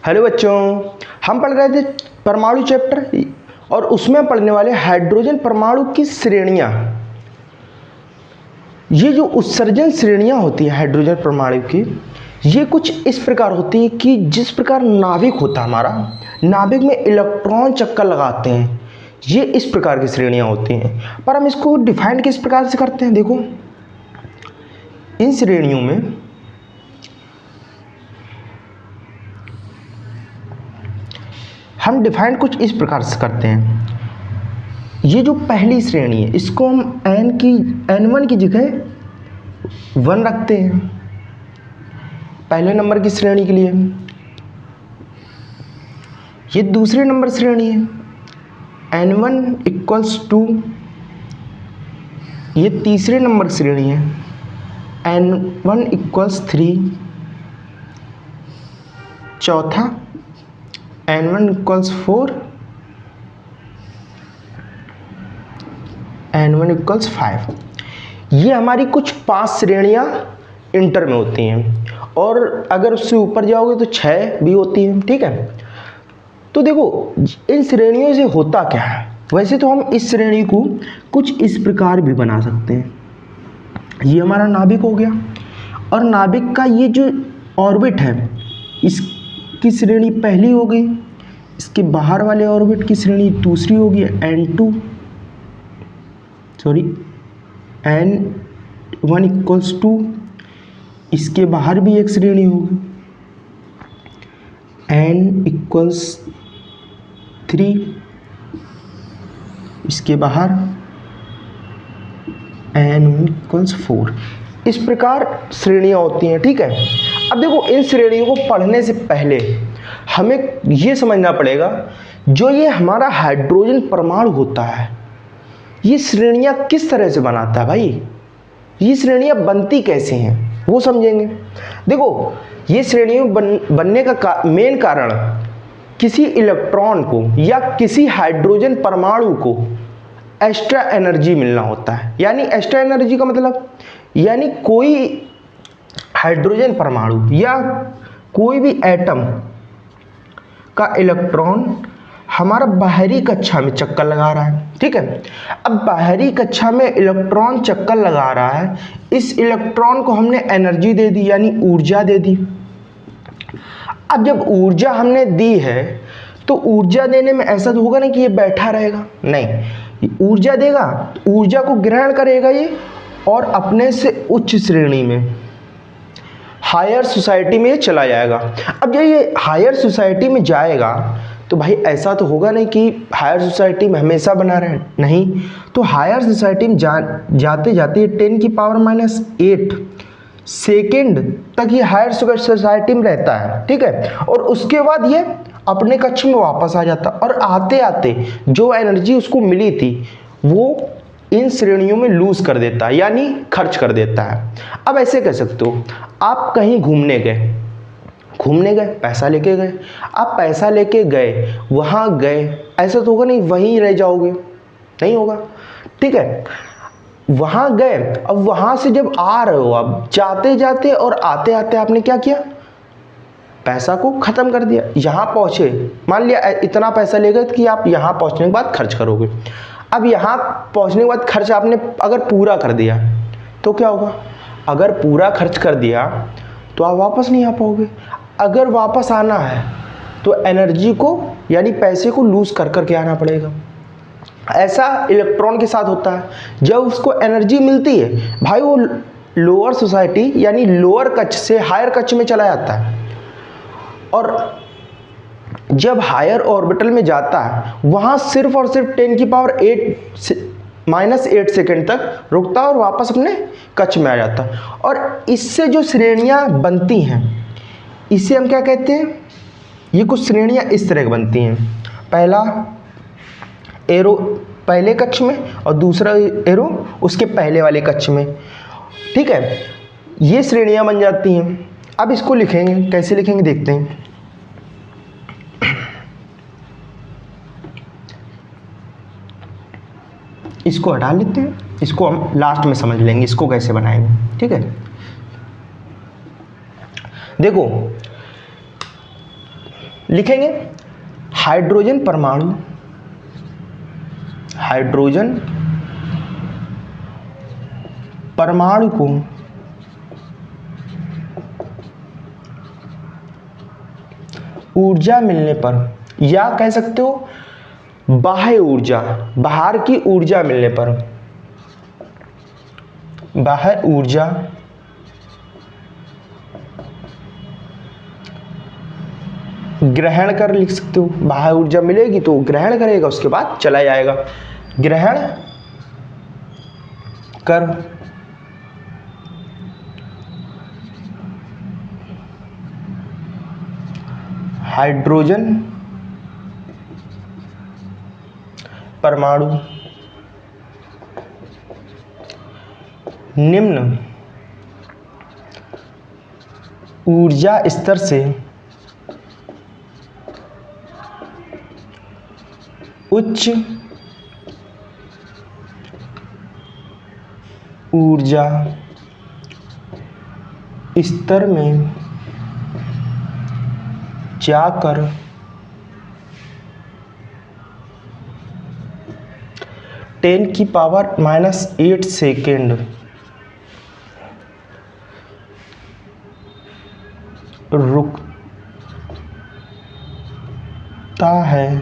Hello बच्चों, हम पढ़ रहे थे परमाणु चैप्टर और उसमें पढ़ने वाले हाइड्रोजन परमाणु की श्रेणियां। ये जो उत्सर्जन श्रेणियां होती हैं हाइड्रोजन परमाणु की, ये कुछ इस प्रकार होती है कि जिस प्रकार नाभिक होता है हमारा, नाभिक में इलेक्ट्रॉन चक्कर लगाते हैं, ये इस प्रकार की श्रेणियां होती हैं। पर हम इसको डिफाइन किस प्रकार से करते हैं, देखो इन श्रेणियों में हम डिफाइन कुछ इस प्रकार से करते हैं। ये जो पहली श्रेणी है इसको हम N1 की जगह 1 रखते हैं पहले नंबर की श्रेणी के लिए। ये दूसरे नंबर श्रेणी है N1 = 2। ये तीसरे नंबर श्रेणी है N1 = 3। चौथा N1 = 4, N1 = 5। ये हमारी कुछ 5 श्रेणियां इंटर में होती हैं और अगर उससे ऊपर जाओगे तो 6 भी होती हैं। ठीक है, तो देखो इन श्रेणियों से होता क्या है। वैसे तो हम इस श्रेणी को कुछ इस प्रकार भी बना सकते हैं। ये हमारा नाभिक हो गया और नाभिक का ये जो ऑर्बिट है इसकी श्रेणी पहली हो गई, इसके बाहर वाले ऑर्बिट की श्रेणी दूसरी होगी N1 = 2। इसके बाहर भी एक श्रेणी होगी N = 3। इसके बाहर N1 = 4। इस प्रकार श्रेणियां होती हैं। ठीक है, अब देखो इन श्रेणियों को पढ़ने से पहले हमें ये समझना पड़ेगा जो ये हमारा हाइड्रोजन परमाणु होता है ये श्रेणियां किस तरह से बनाता है। भाई ये श्रेणियां बनती कैसे हैं वो समझेंगे। देखो ये श्रेणियों बनने का मेन कारण किसी इलेक्ट्रॉन को या किसी हाइड्रोजन परमाणु को एक्स्ट्रा एनर्जी मिलना होता है। यानी एक्स्ट्रा एनर्जी का मतलब यानी कोई हाइड्रोजन परमाणु या कोई भी एटम का इलेक्ट्रॉन हमारा बाहरी कक्षा में चक्कर लगा रहा है। ठीक है, अब बाहरी कक्षा में इलेक्ट्रॉन चक्कर लगा रहा है, इस इलेक्ट्रॉन को हमने एनर्जी दे दी यानी ऊर्जा दे दी। अब जब ऊर्जा हमने दी है तो ऊर्जा देने में ऐसा तो होगा नहीं कि ये बैठा रहेगा, नहीं, ऊर्जा देगा, ऊर्जा को ग्रहण करेगा ये और अपने से उच्च श्रेणी में हायर सोसाइटी में चला जाएगा। अब जब ये हायर सोसाइटी में जाएगा तो भाई ऐसा तो होगा नहीं कि हायर सोसाइटी में हमेशा बना रहे, नहीं, तो हायर सोसाइटी में जाते जाते 10⁻⁸ सेकेंड तक ये हायर सोसाइटी में रहता है। ठीक है, और उसके बाद ये अपने कक्ष में वापस आ जाता और आते आते जो एनर्जी उसको मिली थी वो इन श्रेणियों में लूज कर देता है यानी खर्च कर देता है। अब ऐसे कह सकते हो, आप कहीं घूमने गए, पैसा लेके गए, आप पैसा लेके गए, वहाँ गए, ऐसा तो होगा नहीं वहीं रह जाओगे, नहीं होगा। ठीक है, वहाँ गए, अब वहाँ से जब आ रहे हो, अब जाते जाते और आते आते आपने क्या किया, पैसा को ख़त्म कर दिया। यहाँ पहुँचे, मान लिया इतना पैसा ले गए कि आप यहाँ पहुँचने के बाद खर्च करोगे। अब यहाँ पहुँचने के बाद खर्च आपने अगर पूरा कर दिया तो क्या होगा, अगर पूरा खर्च कर दिया तो आप वापस नहीं आ पाओगे। अगर वापस आना है तो एनर्जी को यानी पैसे को लूज कर करके आना पड़ेगा। ऐसा इलेक्ट्रॉन के साथ होता है, जब उसको एनर्जी मिलती है भाई वो लोअर सोसाइटी यानी लोअर कक्ष से हायर कक्ष में चला जाता है और जब हायर ऑर्बिटल में जाता है वहाँ सिर्फ और सिर्फ 10⁻⁸ सेकेंड तक रुकता है और वापस अपने कक्ष में आ जाता है। और इससे जो श्रेणियाँ बनती हैं इसे हम क्या कहते हैं, ये कुछ श्रेणियाँ इस तरह की बनती हैं। पहला एरो पहले कक्ष में और दूसरा एरो उसके पहले वाले कक्ष में। ठीक है, ये श्रेणियाँ बन जाती हैं। अब इसको लिखेंगे, कैसे लिखेंगे देखते हैं। इसको हटा लेते हैं, इसको हम लास्ट में समझ लेंगे इसको कैसे बनाएंगे। ठीक है, देखो लिखेंगे हाइड्रोजन परमाणु, हाइड्रोजन परमाणु को ऊर्जा मिलने पर, या कह सकते हो बाह्य ऊर्जा, बाहर की ऊर्जा मिलने पर, बाह्य ऊर्जा ग्रहण कर, लिख सकते हो। बाह्य ऊर्जा मिलेगी तो ग्रहण करेगा, उसके बाद चला जाएगा। ग्रहण कर हाइड्रोजन परमाणु निम्न ऊर्जा स्तर से उच्च ऊर्जा स्तर में जाकर 10⁻⁸ सेकेंड रुकता है,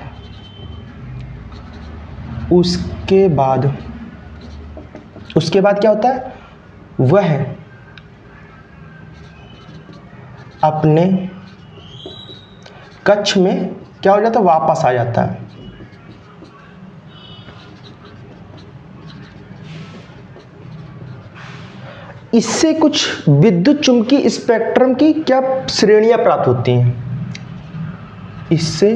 उसके बाद क्या होता है, वह अपने कक्ष में क्या हो जाता है, वापस आ जाता है। इससे कुछ विद्युत चुंबकीय स्पेक्ट्रम की क्या श्रेणियां प्राप्त होती हैं, इससे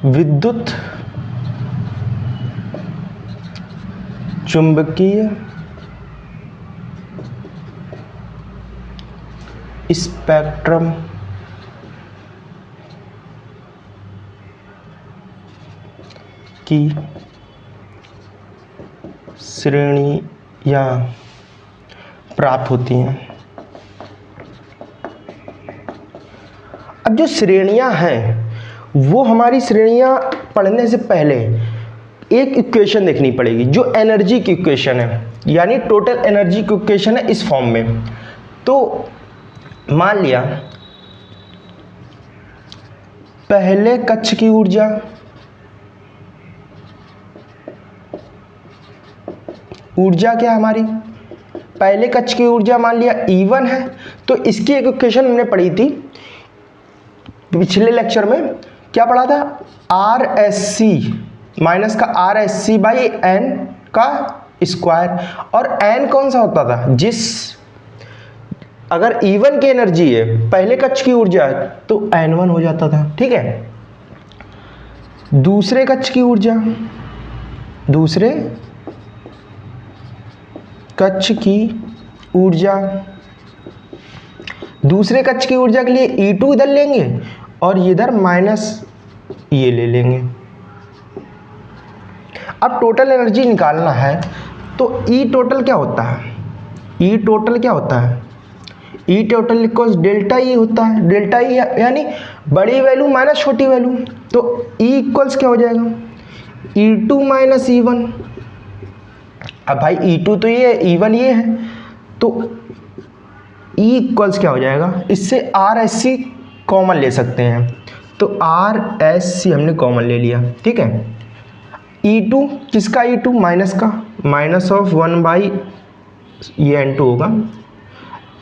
विद्युत चुंबकीय स्पेक्ट्रम की श्रेणियां प्राप्त होती हैं। अब जो श्रेणियां हैं वो हमारी श्रेणियां पढ़ने से पहले एक इक्वेशन देखनी पड़ेगी, जो एनर्जी की इक्वेशन है, यानी टोटल एनर्जी की इक्वेशन है इस फॉर्म में। तो मान लिया पहले कक्ष की ऊर्जा क्या है हमारी, पहले कक्ष की ऊर्जा मान लिया E1 है। तो इसकी एक इक्वेशन हमने पढ़ी थी पिछले लेक्चर में, क्या पढ़ा था, RSC माइनस का RSC बाई N का स्क्वायर। और N कौन सा होता था, अगर E1 की एनर्जी है, पहले कक्ष की ऊर्जा है, तो N1 हो जाता था, ठीक है। दूसरे कक्ष की ऊर्जा, दूसरे कक्ष की ऊर्जा के लिए E2 इधर लेंगे और इधर माइनस ये ले लेंगे। अब टोटल एनर्जी निकालना है तो E टोटल क्या होता है, E total equals delta E होता है। डेल्टा E यानी बड़ी वैल्यू माइनस छोटी वैल्यू, तो E इक्वल्स क्या हो जाएगा, E2 माइनस E1। अब भाई E2 तो ये है, E1 ये है, तो E इक्वल्स क्या हो जाएगा, इससे RSC कॉमन ले सकते हैं, तो RSC हमने कॉमन ले लिया, ठीक है। E2 किसका, E2 माइनस का, माइनस ऑफ 1 बाई ये N2 होगा,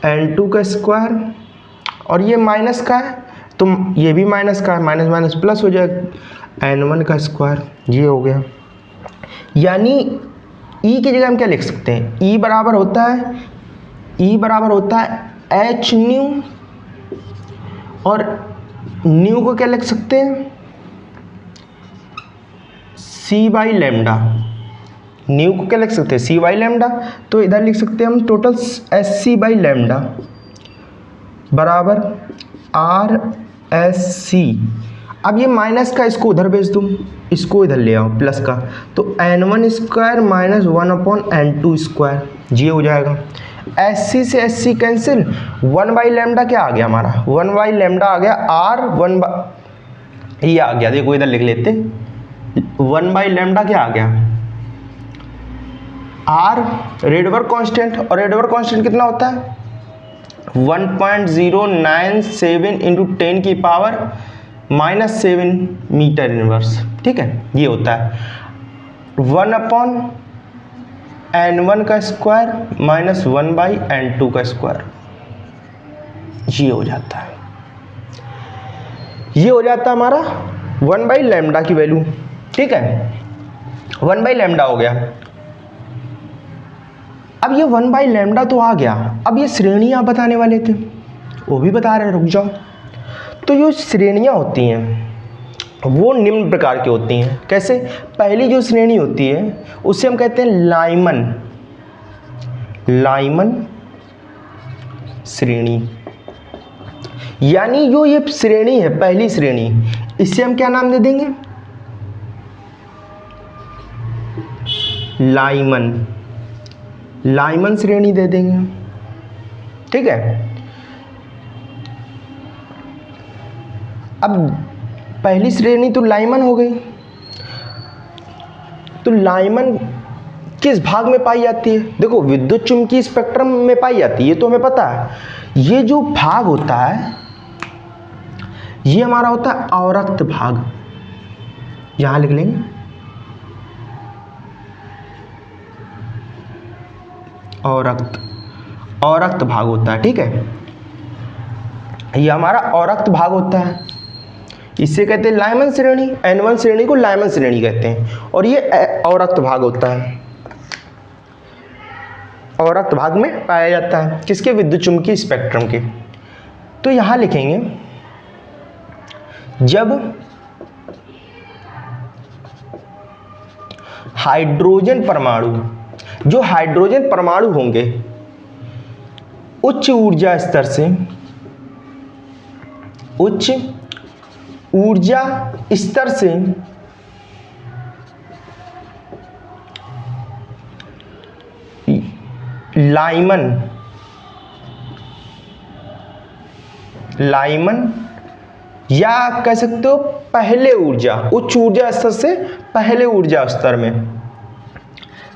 N2 का स्क्वायर, और ये माइनस का है तो ये भी माइनस का है, माइनस माइनस प्लस हो जाएगा, N1 का स्क्वायर, ये हो गया। यानी E की जगह हम क्या लिख सकते हैं, E बराबर होता है H न्यू, और न्यू को क्या लिख सकते हैं, C बाई लेमडा। न्यू को क्या लिख सकते हैं, C बाई लेमडा, तो इधर लिख सकते हैं हम टोटल SC बाई लेमडा बराबर RSC। अब ये माइनस का इसको उधर भेज दूँ, इसको इधर ले आओ प्लस का, तो N1 square minus 1/N2 square, ये हो जाएगा। SC से SC कैंसिल, 1 बाई लेमडा क्या आ गया हमारा, 1 बाई लेमडा आ गया R 1 बाई, ये आ गया, देखो इधर लिख लेते, 1 बाई लेमडा क्या आ गया R रेडवर्क कांस्टेंट, और रेडवर्क कांस्टेंट कितना होता है 1.097 इंटू 10 की पावर -7 मीटर इनवर्स, ठीक है, ये होता है 1/n1 का स्क्वायर -1 बाई n2 का स्क्वायर, ये हो जाता है, ये हो जाता है हमारा 1 बाई लेमडा की वैल्यू, ठीक है, 1 बाई लेमडा हो गया। अब ये 1 बाई लेमडा तो आ गया, अब ये श्रेणियां बताने वाले थे, वो भी बता रहे, रुक जाओ। तो जो श्रेणियां होती हैं वो निम्न प्रकार की होती हैं, कैसे, पहली जो श्रेणी होती है उसे हम कहते हैं लाइमन, लाइमन श्रेणी, यानी जो ये श्रेणी है पहली श्रेणी, इसे हम क्या नाम दे देंगे, लाइमन, लाइमन श्रेणी दे देंगे, ठीक है। अब पहली श्रेणी तो लाइमन हो गई, तो लाइमन किस भाग में पाई जाती है, देखो विद्युत चुम्बकीय स्पेक्ट्रम में पाई जाती है, ये तो हमें पता है। ये जो भाग होता है ये हमारा होता है अवरक्त भाग, यहां लिख लेंगे अवरक्त, अवरक्त भाग होता है, ठीक है, ये हमारा अवरक्त भाग होता है, इसे कहते हैं लाइमन श्रेणी, N1 श्रेणी को लाइमन श्रेणी कहते हैं, और ये अवरक्त भाग होता है, अवरक्त भाग में पाया जाता है, किसके, विद्युत चुम्बकीय स्पेक्ट्रम के। तो यहां लिखेंगे जब हाइड्रोजन परमाणु, जो हाइड्रोजन परमाणु होंगे उच्च ऊर्जा स्तर से, उच्च ऊर्जा स्तर से लाइमन, लाइमन या कह सकते हो पहले ऊर्जा, उच्च ऊर्जा स्तर से पहले ऊर्जा स्तर में,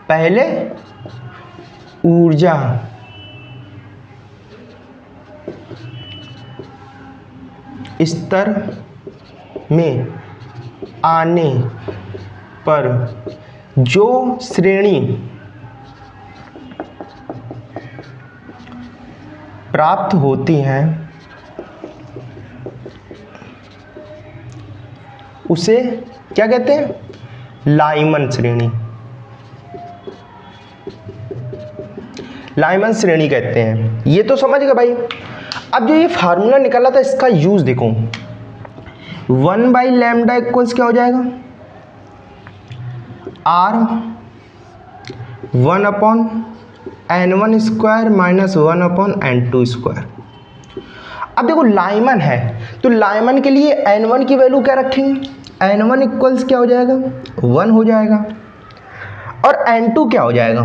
पहले ऊर्जा स्तर में आने पर जो श्रेणी प्राप्त होती हैं उसे क्या कहते हैं, लाइमन श्रेणी, लाइमन श्रेणी कहते हैं। ये तो समझ गए भाई। अब जो ये फार्मूला निकाला था इसका यूज देखो, 1 बाई लैम्डा इक्वल्स क्या हो जाएगा, R 1/n1 square -1/n2 square. अब देखो लाइमन है तो लाइमन के लिए n1 की वैल्यू क्या रखेंगे, n1 इक्वल्स क्या हो जाएगा, 1 हो जाएगा, और n2 क्या हो जाएगा,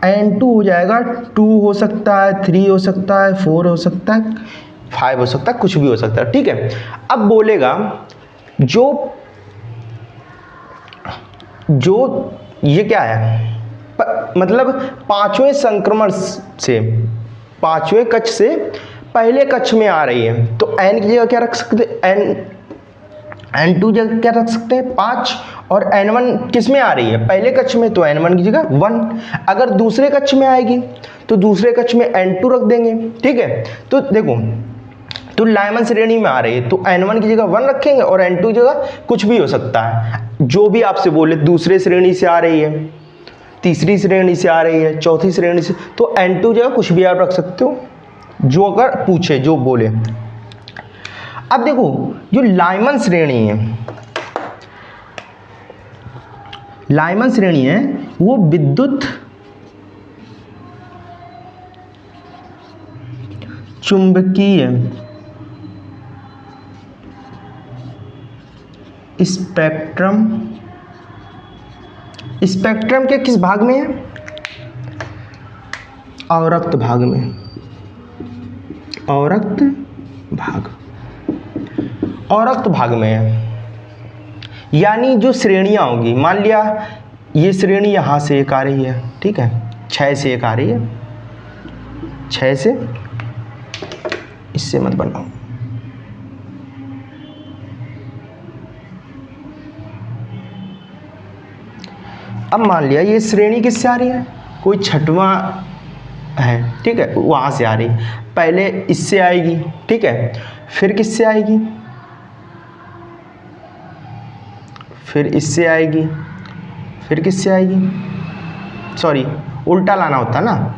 n2 हो जाएगा 2 हो सकता है, 3 हो सकता है, 4 हो सकता है, 5 हो सकता है, कुछ भी हो सकता है, ठीक है। अब बोलेगा जो ये क्या है, मतलब पांचवें संक्रमण से, पांचवें कक्ष से पहले कक्ष में आ रही है, तो n की जगह क्या रख सकते हैं, n2 जगह क्या रख सकते हैं 5, और n1 किस में आ रही है, पहले कक्ष में, तो n1 की जगह 1। अगर दूसरे कक्ष में आएगी तो दूसरे कक्ष में n2 रख देंगे, ठीक है। तो देखो तो लाइमन श्रेणी में आ रही है तो n1 की जगह 1 रखेंगे और n2 की जगह कुछ भी हो सकता है, जो भी आपसे बोले, दूसरे श्रेणी से आ रही है, तीसरी श्रेणी से आ रही है, चौथी श्रेणी से, तो n2 जगह कुछ भी आप रख सकते हो, जो अगर पूछे, जो बोले। अब देखो जो लाइमन श्रेणी है, लाइमन श्रेणी है वो विद्युत चुंबकीय स्पेक्ट्रम, स्पेक्ट्रम के किस भाग में है, अवरक्त भाग में, अवरक्त भाग, अवरक्त भाग में है। यानी जो श्रेणियां होगी, मान लिया ये श्रेणी यहां से एक आ रही है, ठीक है, 6 से एक आ रही है, 6 से, इससे मत बनाओ, अब मान लिया ये श्रेणी किससे आ रही है, कोई छठवां है, ठीक है, वहां से आ रही, पहले इससे आएगी, ठीक है, फिर किससे आएगी, फिर इससे आएगी, फिर किससे आएगी, सॉरी उल्टा लाना होता है ना,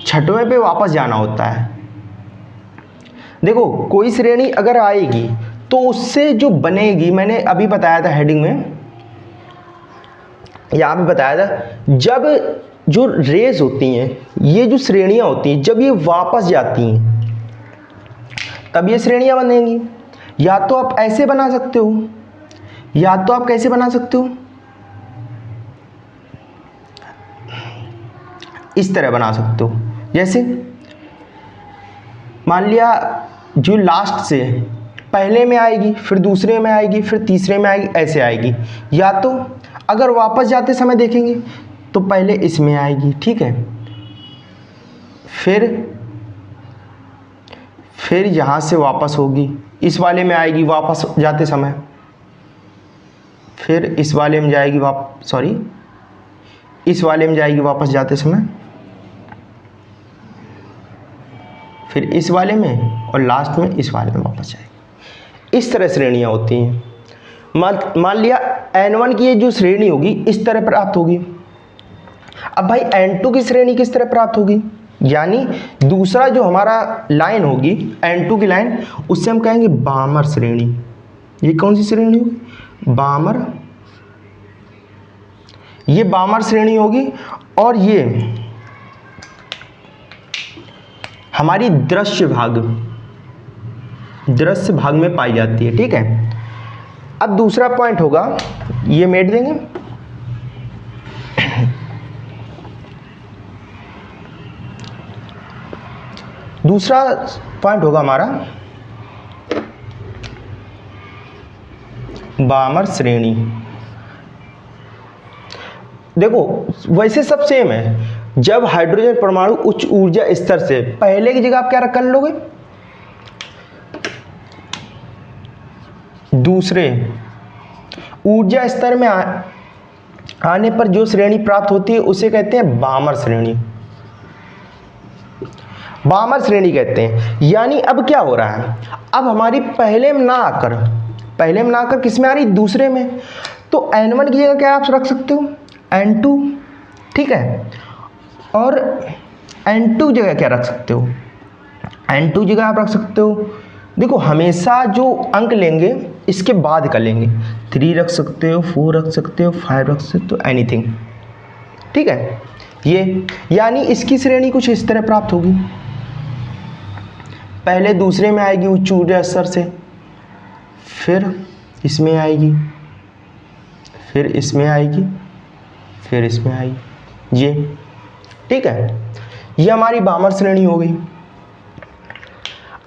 छठवें पे वापस जाना होता है। देखो कोई श्रेणी अगर आएगी तो उससे जो बनेगी, मैंने अभी बताया था हेडिंग में, यहाँ पे बताया था, जब जो रेस होती हैं, ये जो श्रेणियां होती हैं, जब ये वापस जाती हैं तब ये श्रेणियां बनेंगी। या तो आप ऐसे बना सकते हो, या तो आप कैसे बना सकते हो, इस तरह बना सकते हो। जैसे मान लिया जो लास्ट से पहले में आएगी, फिर दूसरे में आएगी, फिर तीसरे में आएगी, ऐसे आएगी। या तो अगर वापस जाते समय देखेंगे तो पहले इसमें आएगी, ठीक है, फिर यहां से वापस होगी, इस वाले में आएगी वापस जाते समय, फिर इस वाले में जाएगी इस वाले में जाएगी वापस जाते समय, फिर इस वाले में, और लास्ट में इस वाले में वापस जाएगी। इस तरह श्रेणियां होती हैं। मान लिया n1 की ये जो श्रेणी होगी इस तरह प्राप्त होगी। अब भाई n2 की श्रेणी किस तरह प्राप्त होगी, यानी दूसरा जो हमारा लाइन होगी n2 की लाइन, उससे हम कहेंगे बामर श्रेणी। ये कौन सी श्रेणी होगी, बामर, ये बामर श्रेणी होगी। और ये हमारी दृश्य भाग में पाई जाती है, ठीक है। अब दूसरा पॉइंट होगा, ये मेट देंगे, दूसरा पॉइंट होगा हमारा बामर श्रेणी। देखो वैसे सब सेम है, जब हाइड्रोजन परमाणु उच्च ऊर्जा स्तर से, पहले की जगह आप क्या कर लोगे, दूसरे ऊर्जा स्तर में आने पर जो श्रेणी प्राप्त होती है उसे कहते हैं बामर श्रेणी, बामर श्रेणी कहते हैं। यानी अब क्या हो रहा है, अब हमारी पहले में ना आकर किस में आ रही, दूसरे में। तो n1 की जगह क्या आप रख सकते हो, n2, ठीक है, और n2 जगह क्या रख सकते हो, n2 जगह आप रख सकते हो, देखो हमेशा जो अंक लेंगे इसके बाद का लेंगे, 3 रख सकते हो, 4 रख सकते हो, 5 रख सकते हो, एनीथिंग, ठीक है। ये यानी इसकी श्रेणी कुछ इस तरह प्राप्त होगी, पहले दूसरे में आएगी उच्च ऊर्जा स्तर से, फिर इसमें आएगी, फिर इसमें आएगी, फिर इसमें आएगी, ये, ठीक है। ये हमारी बामर श्रेणी हो गई।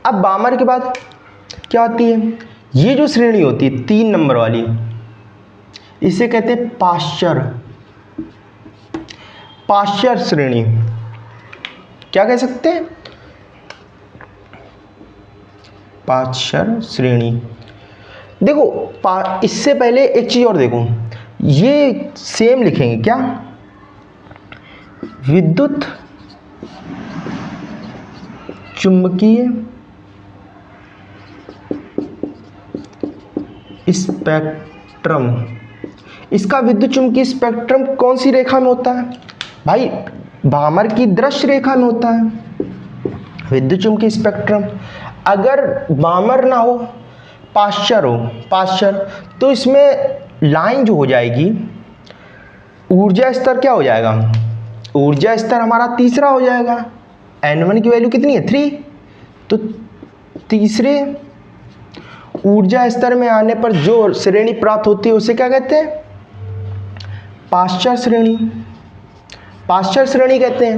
अब बामर के बाद क्या आती है, ये जो श्रेणी होती है 3 नंबर वाली, इसे कहते हैं पाश्चर श्रेणी। क्या कह सकते हैं, पाश्चर श्रेणी। देखो इससे पहले एक चीज और देखो, ये सेम लिखेंगे क्या, विद्युत चुंबकीय स्पेक्ट्रम। इसका विद्युत चुंबकीय स्पेक्ट्रम कौन सी रेखा में होता है भाई, बामर की दृश्य रेखा में होता है विद्युत चुंबकीय स्पेक्ट्रम। अगर बामर ना हो, पाश्चर, तो इसमें लाइन जो हो जाएगी, ऊर्जा स्तर क्या हो जाएगा, ऊर्जा स्तर हमारा तीसरा हो जाएगा। n1 की वैल्यू कितनी है, 3, तो तीसरे ऊर्जा स्तर में आने पर जो श्रेणी प्राप्त होती है उसे क्या कहते हैं, पाश्चर श्रेणी कहते हैं।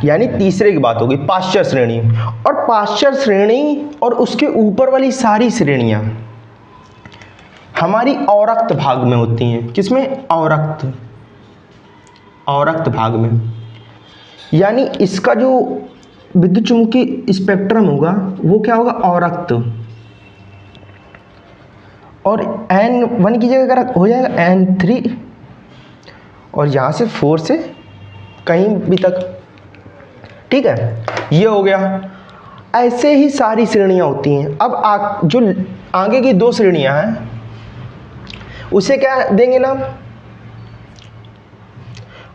यानी तीसरे की बात होगी, पाश्चर श्रेणी। और पाश्चर श्रेणी और उसके ऊपर वाली सारी श्रेणियां हमारी अवरक्त भाग में होती हैं। किसमें? अवरक्त भाग में। यानी इसका जो विद्युत चुम्बकीय स्पेक्ट्रम होगा वो क्या होगा? अवरक्त। और N1 की जगह अगर हो जाएगा N3, और यहाँ से 4 से कहीं भी तक, ठीक है, ये हो गया। ऐसे ही सारी श्रेणियां होती हैं। अब जो आगे की 2 श्रेणियां हैं उसे क्या देंगे नाम?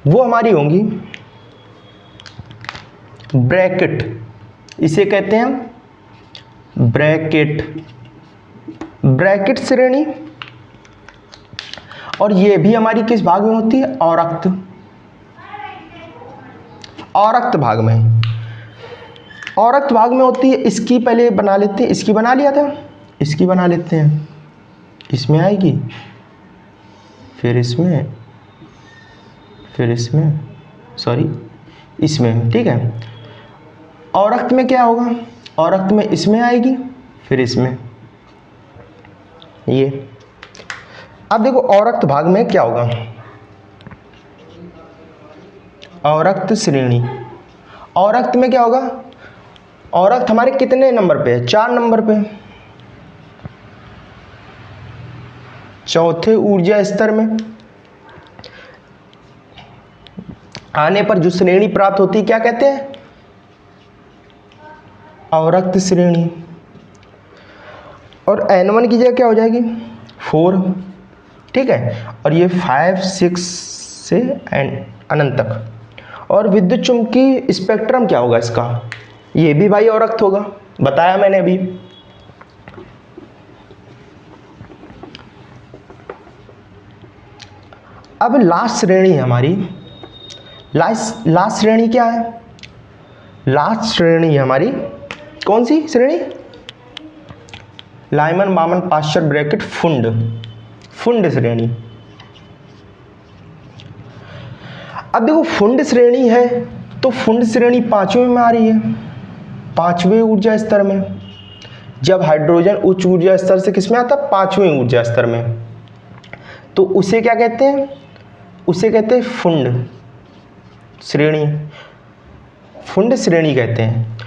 वो हमारी होंगी ब्रैकेट। इसे कहते हैं हम ब्रैकेट श्रेणी। और ये भी हमारी किस भाग में होती है? अवरक्त भाग में। अवरक्त भाग में होती है। इसकी पहले बना लेते हैं, इसकी बना लिया था, इसकी बना लेते हैं। इसमें आएगी, फिर इसमें, फिर इसमें, सॉरी इसमें, ठीक है। अवरक्त में क्या होगा? अवरक्त में इसमें आएगी, फिर इसमें, ये। अब देखो अवरक्त भाग में क्या होगा? अवरक्त श्रेणी। अवरक्त में क्या होगा? अवरक्त हमारे कितने नंबर पे है? 4 नंबर पे, चौथे ऊर्जा स्तर में आने पर जो श्रेणी प्राप्त होती है क्या कहते हैं? अवरक्त श्रेणी। और N1 की जगह क्या हो जाएगी? 4, ठीक है। और ये 5, 6 से अनंत तक। और विद्युत चुम्बकीय स्पेक्ट्रम क्या होगा इसका? ये भी भाई अवरक्त होगा, बताया मैंने अभी। अब लास्ट श्रेणी है हमारी। लास्ट श्रेणी क्या है? लास्ट श्रेणी है हमारी कौन सी श्रेणी? लाइमन बामन पाश्चर ब्रैकेट फुंड श्रेणी। अब देखो फुंड श्रेणी है तो फुंड श्रेणी 5वें में आ रही है, 5वें ऊर्जा स्तर में। जब हाइड्रोजन उच्च ऊर्जा स्तर से किस में आता है? 5वें ऊर्जा स्तर में। तो उसे क्या कहते हैं? उसे कहते हैं फुंड श्रेणी। फुंड श्रेणी कहते हैं।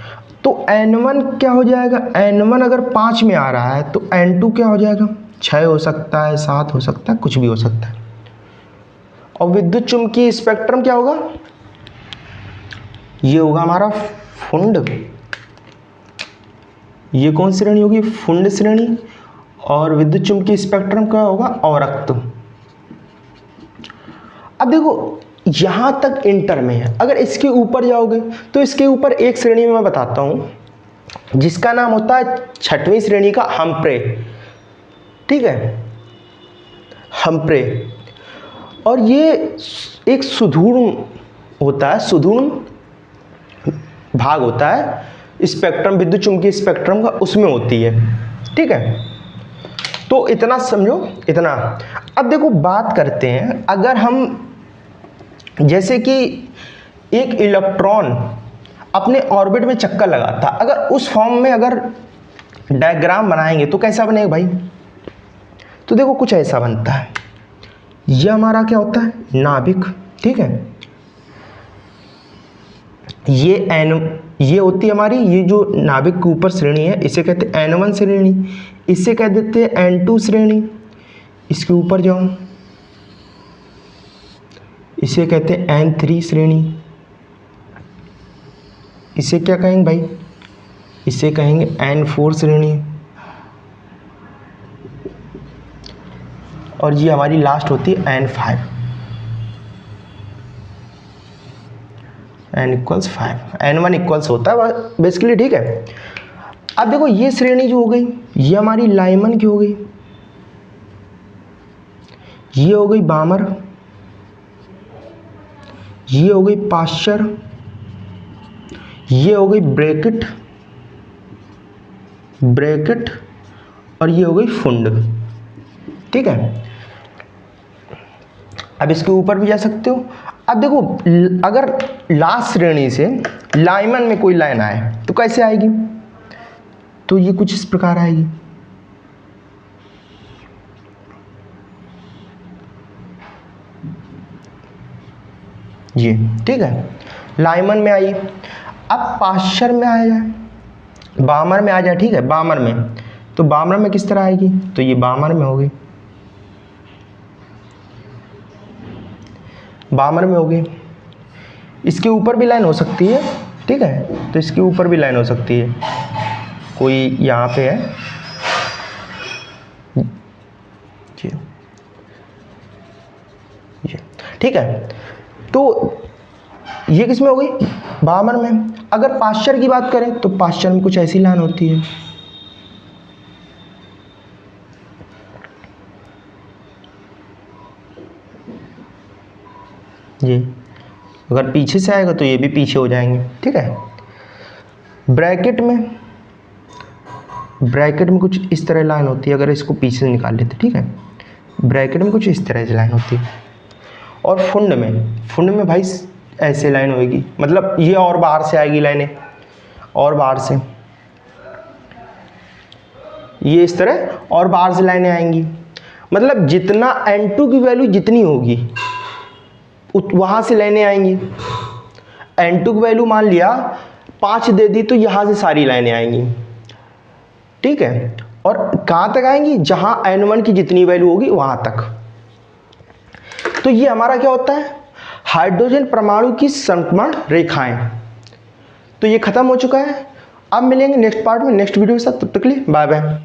तो N1 क्या हो जाएगा? N1 अगर 5 में आ रहा है तो N2 क्या हो जाएगा? 6 हो सकता है, 7 हो सकता है, कुछ भी हो सकता है। और विद्युत चुम्बकीय स्पेक्ट्रम क्या होगा? ये होगा हमारा फुंड। ये कौन श्रेणी होगी? फुंड श्रेणी। और विद्युत चुम्बकीय स्पेक्ट्रम क्या होगा? अवरक्त। अब देखो यहां तक इंटर में है। अगर इसके ऊपर जाओगे तो इसके ऊपर एक श्रेणी में मैं बताता हूं जिसका नाम होता है 6वीं श्रेणी का हम्प्रे, ठीक है, हम्प्रे। और ये एक सुदूर्ण होता है, सुदूर्ण भाग होता है स्पेक्ट्रम, विद्युत चुम्बकीय स्पेक्ट्रम का, उसमें होती है, ठीक है। तो इतना समझो, इतना। अब देखो बात करते हैं, अगर हम जैसे कि एक इलेक्ट्रॉन अपने ऑर्बिट में चक्कर लगाता, अगर उस फॉर्म में अगर डायग्राम बनाएंगे तो कैसा बनेगा भाई? तो देखो कुछ ऐसा बनता है। यह हमारा क्या होता है? नाभिक, ठीक है। ये होती है हमारी, ये जो नाभिक के ऊपर श्रेणी है इसे कहते हैं N1 श्रेणी। इसे कह देते हैं N2 श्रेणी। इसके ऊपर जाओ, इसे कहते हैं N3 श्रेणी। इसे क्या कहेंगे भाई? इसे कहेंगे N4 श्रेणी। और ये हमारी लास्ट होती है N5, N=5, N1 इक्वल्स होता है बेसिकली, ठीक है। अब देखो ये श्रेणी जो हो गई ये हमारी लाइमन की हो गई, ये हो गई बामर, ये हो गई पाश्चर, ये हो गई ब्रैकेट और ये हो गई फुंड, ठीक है। अब इसके ऊपर भी जा सकते हो। अब देखो अगर लास्ट श्रेणी से लाइमन में कोई लाइन आए तो कैसे आएगी, तो ये कुछ इस प्रकार आएगी। ये ठीक है, लाइमन में आई। अब पाश्चर में आ जाए, बामर में आ जाए, ठीक है, बामर में, तो बामर में किस तरह आएगी, तो ये बामर में होगी, बामर में होगी। इसके ऊपर भी लाइन हो सकती है, ठीक है, तो इसके ऊपर भी लाइन हो सकती है, कोई यहाँ पे है ये ठीक है। तो ये किस में हो गई, बामर में। अगर पाश्चर की बात करें तो पाश्चर में कुछ ऐसी लाइन होती है, ये अगर पीछे से आएगा तो ये भी पीछे हो जाएंगे, ठीक है। ब्रैकेट में कुछ इस तरह लाइन होती है, अगर इसको पीछे से निकाल लेते, ठीक है, ब्रैकेट में कुछ इस तरह से लाइन होती है। और फुंड में भाई ऐसे लाइन होगी, मतलब ये और बाहर से आएगी लाइनें, और बाहर से ये इस तरह और बाहर से लाइनें आएंगी। मतलब जितना n2 की वैल्यू जितनी होगी वहां से लाइनें आएंगी। n2 की वैल्यू मान लिया 5 दे दी तो यहां से सारी लाइनें आएंगी, ठीक है। और कहां तक आएंगी, जहां n1 की जितनी वैल्यू होगी वहां तक। तो ये हमारा क्या होता है, हाइड्रोजन परमाणु की संक्रमण रेखाएं। तो ये खत्म हो चुका है। अब मिलेंगे नेक्स्ट पार्ट में नेक्स्ट वीडियो के साथ, तब तक के लिए बाय बाय।